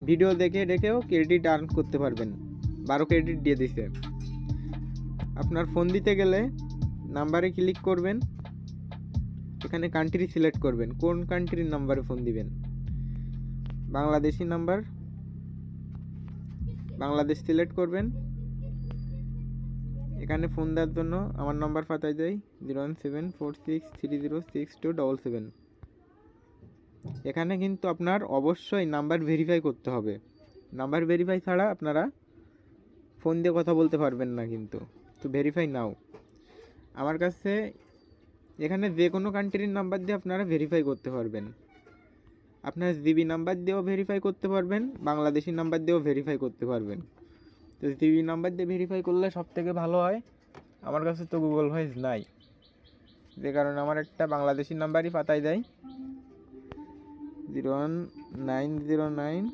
Video দেখে দেখেও credit earn করতে পারবেন। 12 ক্রেডিট দিয়ে দিছে। আপনার ফোন দিতে গেলে নাম্বারে ক্লিক করবেন, এখানে কান্ট্রি সিলেক্ট করবেন, কোন কান্ট্রির নাম্বারে ফোন দিবেন। বাংলাদেশি নাম্বার, বাংলাদেশ সিলেক্ট করবেন। এখানে ফোন দেওয়ার জন্য আমার নাম্বার পাঠাই দেয় 01746306277। এখানে কিন্তু আপনার অবশ্যই নাম্বার ভেরিফাই করতে হবে। নাম্বার ভেরিফাই ছাড়া আপনারা ফোন দিয়ে কথা বলতে পারবেন না, কিন্তু তো ভেরিফাই নাও। আমার কাছে এখানে যে কোনো কান্ট্রির নাম্বার দিয়ে আপনারা ভেরিফাই করতে পারবেন। আপনার জিবি নাম্বার দিয়েও ভেরিফাই করতে পারবেন, বাংলাদেশি নাম্বার দিয়েও ভেরিফাই করতে পারবেন। তো জিবি নাম্বার দিয়ে ভেরিফাই করলে সব থেকে ভালো হয়। আমার কাছে তো গুগল ভয়েস নাই, যে কারণে আমার একটা বাংলাদেশি নাম্বারই পাঠাই দেয় 01909